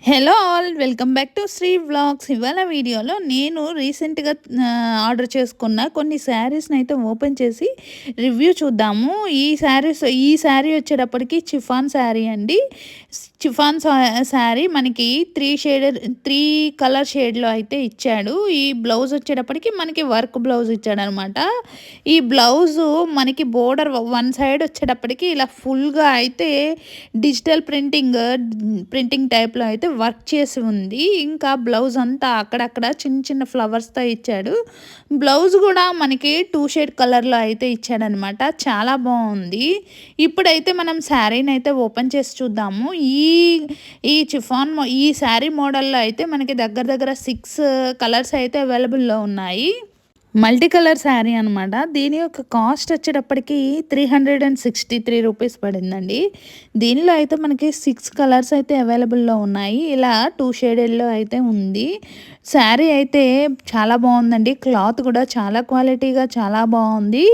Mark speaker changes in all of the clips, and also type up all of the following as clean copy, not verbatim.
Speaker 1: Hello all welcome back to Sri vlogs. ఇవాళ వీడియోలో నేను రీసెంట్గా ఆర్డర్ చేసుకున్న కొన్ని శారీస్ని అయితే ఓపెన్ చేసి రివ్యూ చూద్దాము. ఈ శారీ వచ్చేటప్పటికి చిఫాన్ శారీ అండి. చిఫాన్ శారీ మనకి త్రీ కలర్ షేడ్లో అయితే ఇచ్చాడు. ఈ బ్లౌజ్ వచ్చేటప్పటికి మనకి వర్క్ బ్లౌజ్ ఇచ్చాడు అనమాట. ఈ బ్లౌజు మనకి బోర్డర్ వన్ సైడ్ వచ్చేటప్పటికి ఇలా ఫుల్గా అయితే డిజిటల్ ప్రింటింగ్ టైప్లో అయితే వర్క్ చేసి ఉంది. ఇంకా బ్లౌజ్ అంతా అక్కడక్కడ చిన్న చిన్న ఫ్లవర్స్తో ఇచ్చాడు. బ్లౌజ్ కూడా మనకి 2 షేడ్ కలర్లో అయితే ఇచ్చాడనమాట. చాలా బాగుంది. ఇప్పుడైతే మనం శారీని అయితే ఓపెన్ చేసి చూద్దాము. ఈ ఈ శారీ మోడల్లో అయితే మనకి దగ్గర దగ్గర 6 కలర్స్ అయితే అవైలబుల్లో ఉన్నాయి. మల్టీ కలర్ శారీ అనమాట. దీని యొక్క కాస్ట్ వచ్చేటప్పటికి 363 రూపీస్ పడిందండి. దీనిలో అయితే మనకి 6 కలర్స్ అయితే అవైలబుల్లో ఉన్నాయి. ఇలా 2 షేడెడ్లో అయితే ఉంది. శారీ అయితే చాలా బాగుందండి. క్లాత్ కూడా చాలా క్వాలిటీగా చాలా బాగుంది.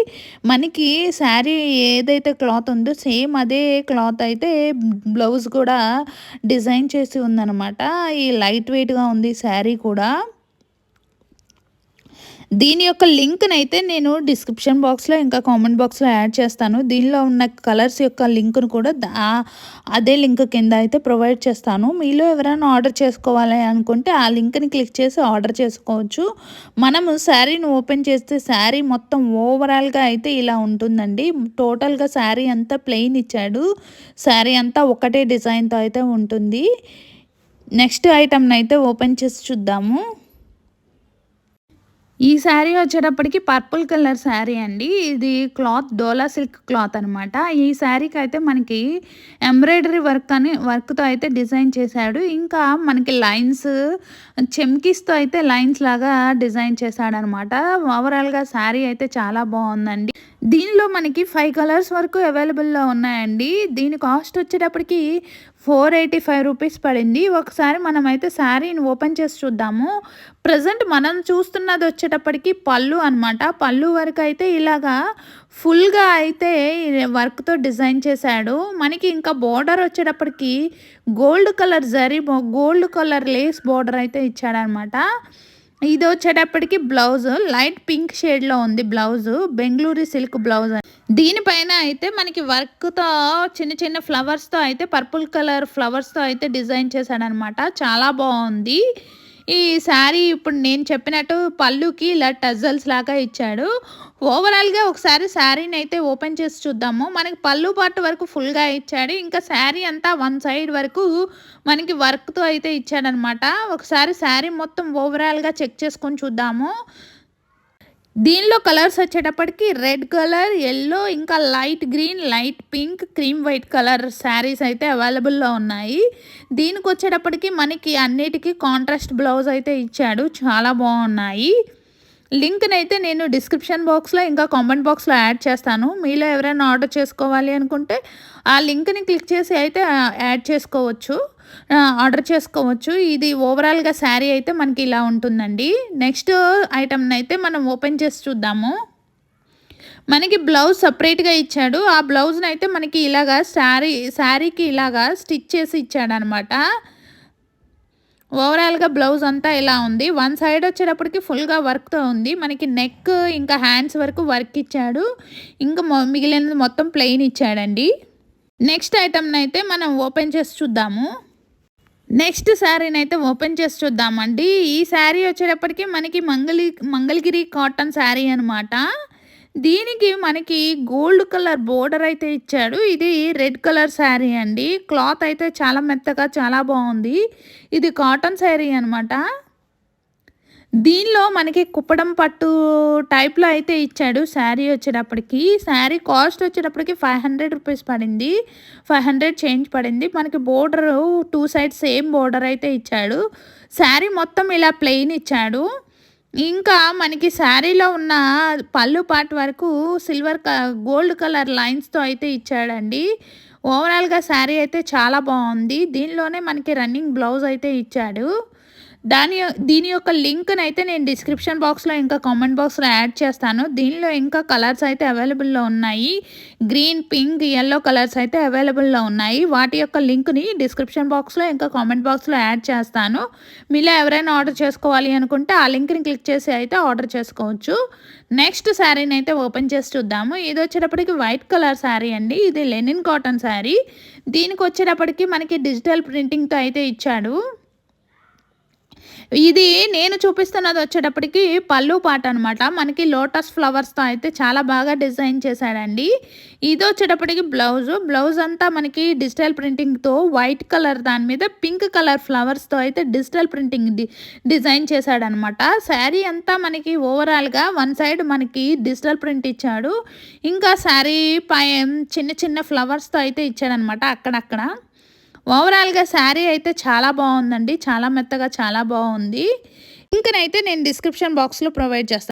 Speaker 1: మనకి శారీ ఏదైతే క్లాత్ ఉందో సేమ్ అదే క్లాత్ అయితే బ్లౌజ్ కూడా డిజైన్ చేసి ఉందన్నమాట. ఈ లైట్ వెయిట్గా ఉంది శారీ కూడా. దీని యొక్క లింక్నైతే నేను డిస్క్రిప్షన్ బాక్స్లో ఇంకా కామెంట్ బాక్స్లో యాడ్ చేస్తాను. దీనిలో ఉన్న కలర్స్ యొక్క లింక్ను కూడా అదే లింక్ కింద అయితే ప్రొవైడ్ చేస్తాను. మీలో ఎవరైనా ఆర్డర్ చేసుకోవాలి అనుకుంటే ఆ లింక్ని క్లిక్ చేసి ఆర్డర్ చేసుకోవచ్చు. మనము శారీని ఓపెన్ చేస్తే శారీ మొత్తం ఓవరాల్గా అయితే ఇలా ఉంటుందండి. టోటల్గా శారీ అంతా ప్లెయిన్ ఇచ్చాడు. శారీ అంతా ఒకటే డిజైన్తో అయితే ఉంటుంది. నెక్స్ట్ ఐటమ్ని అయితే ఓపెన్ చేసి చూద్దాము. ఈ శారీ వచ్చేటప్పటికి పర్పుల్ కలర్ శారీ అండి. ఇది క్లాత్ డోలా సిల్క్ క్లాత్ అనమాట. ఈ శారీకి అయితే మనకి ఎంబ్రాయిడరీ వర్క్తో అయితే డిజైన్ చేశాడు. ఇంకా మనకి లైన్స్ చెమ్కీస్తో అయితే లైన్స్ లాగా డిజైన్ చేశాడనమాట. ఓవరాల్గా శారీ అయితే చాలా బాగుందండి. దీనిలో మనకి 5 కలర్స్ వరకు అవైలబుల్లో ఉన్నాయండి. దీని కాస్ట్ వచ్చేటప్పటికి 485 రూపీస్ పడింది. ఒకసారి మనమైతే శారీని ఓపెన్ చేసి చూద్దాము. ప్రజెంట్ మనం చూస్తున్నది వచ్చేటప్పటికి పళ్ళు అనమాట. పళ్ళు వరకు అయితే ఇలాగా ఫుల్గా అయితే వర్క్తో డిజైన్ చేశాడు. మనకి ఇంకా బోర్డర్ వచ్చేటప్పటికి గోల్డ్ కలర్ లేస్ బోర్డర్ అయితే ఇచ్చాడనమాట. ఇది వచ్చేటప్పటికి బ్లౌజ్ లైట్ పింక్ షేడ్లో ఉంది. Blouse Bengaluru silk blouse. దీనిపైన అయితే మనకి వర్క్తో చిన్న చిన్న ఫ్లవర్స్తో అయితే పర్పుల్ కలర్ ఫ్లవర్స్తో అయితే డిజైన్ చేశాడనమాట. చాలా బాగుంది ఈ శారీ. ఇప్పుడు నేను చెప్పినట్టు పళ్ళుకి ఇలా టజల్స్ లాగా ఇచ్చాడు. ఓవరాల్గా ఒకసారి శారీని అయితే ఓపెన్ చేసి చూద్దాము. మనకి పళ్ళు పార్ట్ వరకు ఫుల్గా ఇచ్చాడు. ఇంకా శారీ అంతా వన్ సైడ్ వరకు మనకి వర్క్తో అయితే ఇచ్చాడనమాట. ఒకసారి శారీ మొత్తం ఓవరాల్గా చెక్ చేసుకొని చూద్దాము. దీనిలో కలర్స్ వచ్చేటప్పటికి రెడ్ కలర్, ఎల్లో, ఇంకా light green, light pink, cream white colour saris అయితే అవైలబుల్లో ఉన్నాయి. దీనికి వచ్చేటప్పటికి మనకి అన్నిటికీ కాంట్రాస్ట్ బ్లౌజ్ అయితే ఇచ్చాడు. చాలా బాగున్నాయి. లింక్ని అయితే నేను డిస్క్రిప్షన్ బాక్స్లో ఇంకా కామెంట్ బాక్స్లో యాడ్ చేస్తాను. మీలో ఎవరైనా ఆర్డర్ చేసుకోవాలి అనుకుంటే ఆ లింక్ని క్లిక్ చేసి అయితే ఆర్డర్ చేసుకోవచ్చు. ఇది ఓవరాల్గా శారీ అయితే మనకి ఇలా ఉంటుందండి. నెక్స్ట్ ఐటమ్ని అయితే మనం ఓపెన్ చేసి చూద్దాము. మనకి బ్లౌజ్ సపరేట్గా ఇచ్చాడు. ఆ బ్లౌజ్ని అయితే మనకి ఇలాగా శారీకి ఇలాగా స్టిచ్ చేసి ఇచ్చాడనమాట. ఓవరాల్గా బ్లౌజ్ అంతా ఇలా ఉంది. వన్ సైడ్ వచ్చేటప్పటికి ఫుల్గా వర్క్తో ఉంది. మనకి నెక్ ఇంకా హ్యాండ్స్ వరకు వర్క్ ఇచ్చాడు. ఇంకా మిగిలినది మొత్తం ప్లెయిన్ ఇచ్చాడండి. నెక్స్ట్ ఐటమ్ని అయితే మనం ఓపెన్ చేసి చూద్దాము. నెక్స్ట్ శారీని అయితే ఓపెన్ చేసి చూద్దామండి. ఈ శారీ వచ్చేటప్పటికి మనకి మంగళగిరి కాటన్ శారీ అనమాట. దీనికి మనకి గోల్డ్ కలర్ బోర్డర్ అయితే ఇచ్చాడు. ఇది రెడ్ కలర్ శారీ అండి. క్లాత్ అయితే చాలా మెత్తగా చాలా బాగుంది. ఇది కాటన్ శారీ అనమాట. దీనిలో మనకి కుప్పడం పట్టు టైప్లో అయితే ఇచ్చాడు. శారీ వచ్చేటప్పటికి శారీ కాస్ట్ వచ్చేటప్పటికి 500 రూపీస్ పడింది. 500 చేంజ్ పడింది. మనకి బోర్డర్ 2 సైడ్స్ సేమ్ బోర్డర్ అయితే ఇచ్చాడు. శారీ మొత్తం ఇలా ప్లెయిన్ ఇచ్చాడు. ఇంకా మనకి శారీలో ఉన్న పళ్ళు పార్ట్ వరకు గోల్డ్ కలర్ లైన్స్తో అయితే ఇచ్చాడండి. ఓవరాల్గా శారీ అయితే చాలా బాగుంది. దీనిలోనే మనకి రన్నింగ్ బ్లౌజ్ అయితే ఇచ్చాడు. దీని యొక్క లింక్‌నైతే నేను డిస్క్రిప్షన్ బాక్స్‌లో ఇంకా కామెంట్ బాక్స్‌లో యాడ్ చేస్తాను. దీనిలో ఇంకా కలర్స్ అయితే అవైలబుల్‌లో ఉన్నాయి. గ్రీన్, పింక్, యెల్లో కలర్స్ అయితే అవైలబుల్‌లో ఉన్నాయి. వాటి యొక్క లింక్‌ని డిస్క్రిప్షన్ బాక్స్‌లో ఇంకా కామెంట్ బాక్స్‌లో యాడ్ చేస్తాను. మీలో ఎవరైనా ఆర్డర్ చేసుకోవాలి అనుకుంటే ఆ లింక్‌ని క్లిక్ చేసి అయితే ఆర్డర్ చేసుకోవచ్చు. నెక్స్ట్ శారీనైతే ఓపెన్ చేసి చూద్దాము. ఇది వచ్చేటప్పటికి వైట్ కలర్ శారీ అండి. ఇది లెనిన్ కాటన్ శారీ. దీనికి వచ్చేటప్పటికి మనకి డిజిటల్ ప్రింటింగ్‌తో అయితే ఇచ్చాడు. ఇది నేను చూపిస్తున్నది వచ్చేటప్పటికి పళ్ళు పాట అనమాట. మనకి లోటస్ ఫ్లవర్స్‌తో అయితే చాలా బాగా డిజైన్ చేశాడండి. ఇది వచ్చేటప్పటికి బ్లౌజ్ అంతా మనకి డిజిటల్ ప్రింటింగ్‌తో వైట్ కలర్ దాని మీద పింక్ కలర్ ఫ్లవర్స్‌తో అయితే డిజిటల్ ప్రింటింగ్ డిజైన్ చేశాడనమాట. శారీ అంతా మనకి ఓవరాల్‌గా వన్ సైడ్ మనకి డిజిటల్ ప్రింట్ ఇచ్చాడు. ఇంకా శారీ పై చిన్న చిన్న ఫ్లవర్స్‌తో అయితే ఇచ్చాడనమాట అక్కడక్కడ. ఓవరాల్‌గా శారీ అయితే చాలా బావుందండి. చాలా మెత్తగా చాలా బావుంది. లింక్‌నైతే నేను డిస్క్రిప్షన్ బాక్స్‌లో ప్రొవైడ్ చేస్తాను.